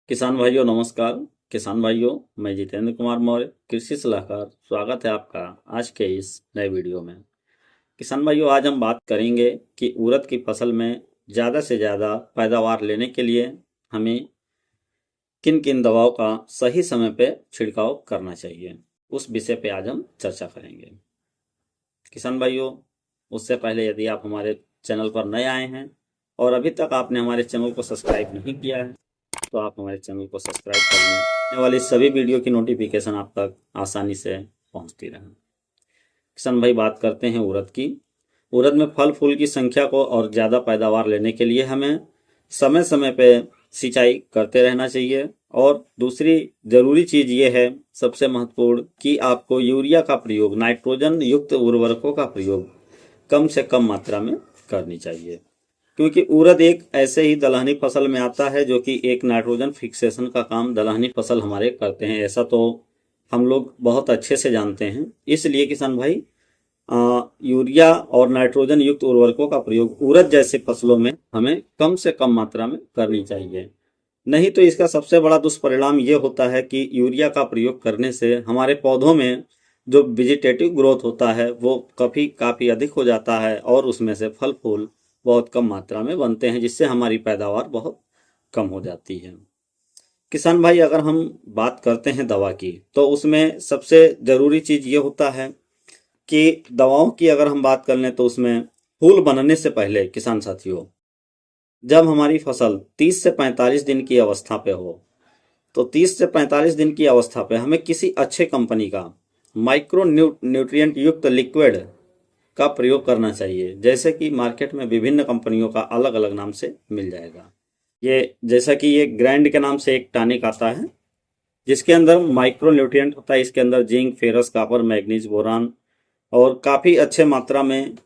किसान भाइयों नमस्कार। किसान भाइयों, मैं जितेंद्र कुमार मौर्य, कृषि सलाहकार। स्वागत है आपका आज के इस नए वीडियो में। किसान भाइयों, आज हम बात करेंगे कि उड़द की फसल में ज़्यादा से ज़्यादा पैदावार लेने के लिए हमें किन किन दवाओं का सही समय पे छिड़काव करना चाहिए। उस विषय पे आज हम चर्चा करेंगे। किसान भाइयों, उससे पहले यदि आप हमारे चैनल पर नए आए हैं और अभी तक आपने हमारे चैनल को सब्सक्राइब नहीं किया है तो आप हमारे चैनल को सब्सक्राइब कर लें। आने वाली सभी वीडियो की नोटिफिकेशन आप तक आसानी से पहुंचती रहे। किसान भाई, बात करते हैं उड़द की। उड़द में फल फूल की संख्या को और ज़्यादा पैदावार लेने के लिए हमें समय समय पे सिंचाई करते रहना चाहिए। और दूसरी ज़रूरी चीज़ ये है, सबसे महत्वपूर्ण, कि आपको यूरिया का प्रयोग, नाइट्रोजन युक्त उर्वरकों का प्रयोग कम से कम मात्रा में करनी चाहिए। क्योंकि उड़द एक ऐसे ही दलहनी फसल में आता है जो कि एक नाइट्रोजन फिक्सेशन का काम दलहनी फसल हमारे करते हैं। ऐसा तो हम लोग बहुत अच्छे से जानते हैं। इसलिए किसान भाई, यूरिया और नाइट्रोजन युक्त उर्वरकों का प्रयोग उड़द जैसे फसलों में हमें कम से कम मात्रा में करनी चाहिए। नहीं तो इसका सबसे बड़ा दुष्परिणाम ये होता है कि यूरिया का प्रयोग करने से हमारे पौधों में जो वेजिटेटिव ग्रोथ होता है वो काफ़ी अधिक हो जाता है और उसमें से फल फूल बहुत कम मात्रा में बनते हैं, जिससे हमारी पैदावार बहुत कम हो जाती है। किसान भाई, अगर हम बात करते हैं दवा की, तो उसमें सबसे ज़रूरी चीज़ ये होता है कि दवाओं की अगर हम बात कर लें तो उसमें फूल बनने से पहले किसान साथियों, जब हमारी फसल 30 से 45 दिन की अवस्था पे हो, तो 30 से 45 दिन की अवस्था पे हमें किसी अच्छे कंपनी का माइक्रो न्यूट्रिएंट युक्त लिक्विड का प्रयोग करना चाहिए। जैसे कि मार्केट में विभिन्न कंपनियों का अलग अलग नाम से मिल जाएगा। ये जैसा कि ये ग्रैंड के नाम से एक टॉनिक आता है जिसके अंदर माइक्रो न्यूट्रिएंट होता है। इसके अंदर zinc, ferrous, copper, manganese, boron और काफ़ी अच्छे मात्रा में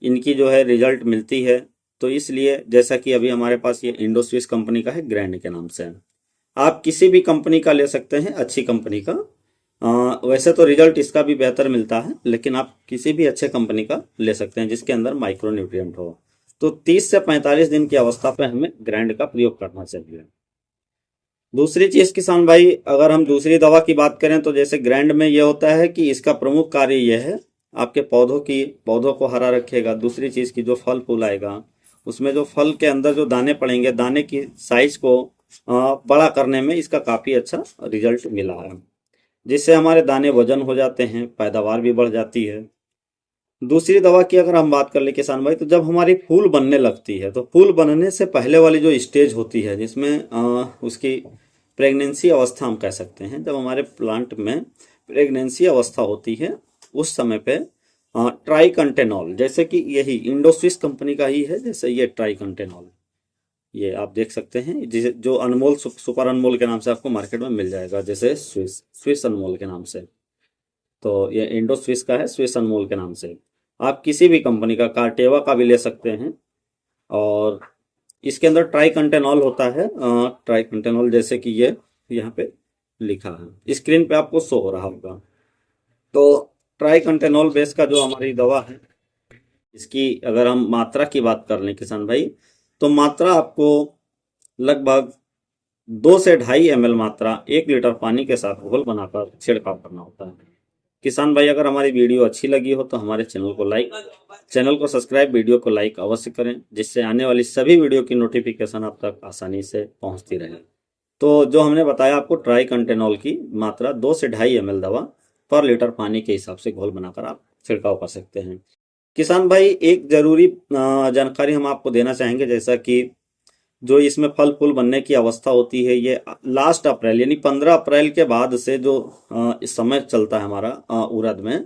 इनकी जो है रिजल्ट मिलती है। तो इसलिए जैसा कि अभी हमारे पास ये इंडोस्विस कंपनी का है, ग्रैंड के नाम से। आप किसी भी कंपनी का ले सकते हैं, अच्छी कंपनी का। वैसे तो रिजल्ट इसका भी बेहतर मिलता है, लेकिन आप किसी भी अच्छे कंपनी का ले सकते हैं जिसके अंदर माइक्रो न्यूट्रिएंट हो। तो 30 से 45 दिन की अवस्था पे हमें ग्रैंड का प्रयोग करना चाहिए। दूसरी चीज किसान भाई, अगर हम दूसरी दवा की बात करें तो जैसे ग्रैंड में यह होता है कि इसका प्रमुख कार्य यह है, आपके पौधों को हरा रखेगा। दूसरी चीज की जो फल फूल आएगा उसमें जो फल के अंदर जो दाने पड़ेंगे, दाने की साइज को बड़ा करने में इसका काफी अच्छा रिजल्ट मिला है, जिससे हमारे दाने वजन हो जाते हैं, पैदावार भी बढ़ जाती है। दूसरी दवा की अगर हम बात कर ले किसान भाई, तो जब हमारी फूल बनने लगती है, तो फूल बनने से पहले वाली जो स्टेज होती है जिसमें उसकी प्रेगनेंसी अवस्था हम कह सकते हैं, जब हमारे प्लांट में प्रेगनेंसी अवस्था होती है उस समय पे ट्राइकंटेनॉल, जैसे कि यही इंडोस्विस कंपनी का ही है, जैसे ये ट्राइकंटेनॉल, ये आप देख सकते हैं, जिसे जो अनमोल सुपर अनमोल के नाम से आपको मार्केट में मिल जाएगा, जैसे स्विस अनमोल के नाम से। तो ये इंडो स्विस का है, स्विस अनमोल के नाम से। आप किसी भी कंपनी का, कार्टेवा का भी ले सकते हैं। और इसके अंदर ट्राइकंटेनॉल होता है, ट्राइकंटेनॉल, जैसे कि ये यहाँ पे लिखा है, स्क्रीन पे आपको शो हो रहा होगा। तो ट्राइकंटेनॉल बेस का जो हमारी दवा है, इसकी अगर हम मात्रा की बात कर लें किसान भाई, तो मात्रा आपको लगभग 2 से 2.5 ml मात्रा 1 लीटर पानी के साथ घोल बनाकर छिड़काव करना होता है। किसान भाई, अगर हमारी वीडियो अच्छी लगी हो तो हमारे चैनल को सब्सक्राइब, वीडियो को लाइक अवश्य करें, जिससे आने वाली सभी वीडियो की नोटिफिकेशन आप तक आसानी से पहुंचती रहे। तो जो हमने बताया आपको, ट्राइकंटेनॉल की मात्रा 2 से 2.5 ml दवा पर लीटर पानी के हिसाब से घोल बनाकर आप छिड़काव कर सकते हैं। किसान भाई, एक जरूरी जानकारी हम आपको देना चाहेंगे, जैसा कि जो इसमें फल फूल बनने की अवस्था होती है, ये लास्ट अप्रैल यानी 15 अप्रैल के बाद से जो इस समय चलता है हमारा उड़द में,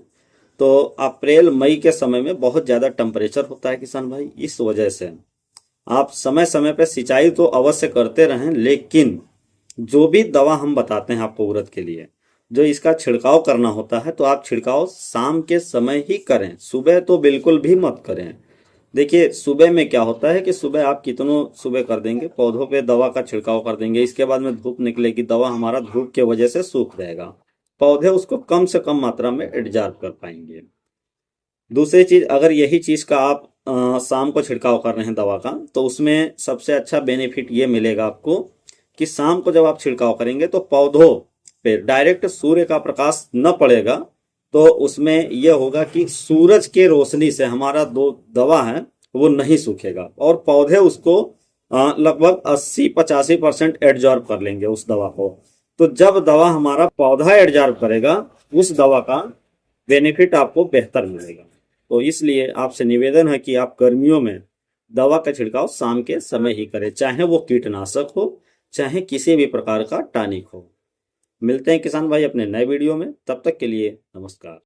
तो अप्रैल मई के समय में बहुत ज़्यादा टेम्परेचर होता है किसान भाई। इस वजह से आप समय समय पर सिंचाई तो अवश्य करते रहें, लेकिन जो भी दवा हम बताते हैं आपको उड़द के लिए, जो इसका छिड़काव करना होता है, तो आप छिड़काव शाम के समय ही करें, सुबह तो बिल्कुल भी मत करें। देखिए, सुबह में क्या होता है कि सुबह आप कितनों सुबह कर देंगे, पौधों पे दवा का छिड़काव कर देंगे, इसके बाद में धूप निकलेगी, दवा हमारा धूप के वजह से सूख जाएगा, पौधे उसको कम से कम मात्रा में एब्जॉर्ब कर पाएंगे। दूसरी चीज, अगर यही चीज का आप शाम को छिड़काव कर रहे हैं दवा का, तो उसमें सबसे अच्छा बेनिफिट ये मिलेगा आपको कि शाम को जब आप छिड़काव करेंगे तो पौधों पे डायरेक्ट सूर्य का प्रकाश न पड़ेगा, तो उसमें यह होगा कि सूरज के रोशनी से हमारा जो दवा है वो नहीं सूखेगा और पौधे उसको लगभग 80-85% एब्जॉर्ब कर लेंगे उस दवा को। तो जब दवा हमारा पौधा एब्जॉर्ब करेगा, उस दवा का बेनिफिट आपको बेहतर मिलेगा। तो इसलिए आपसे निवेदन है कि आप गर्मियों में दवा का छिड़काव शाम के समय ही करें, चाहे वो कीटनाशक हो चाहे किसी भी प्रकार का टॉनिक हो। मिलते हैं किसान भाई अपने नए वीडियो में, तब तक के लिए नमस्कार।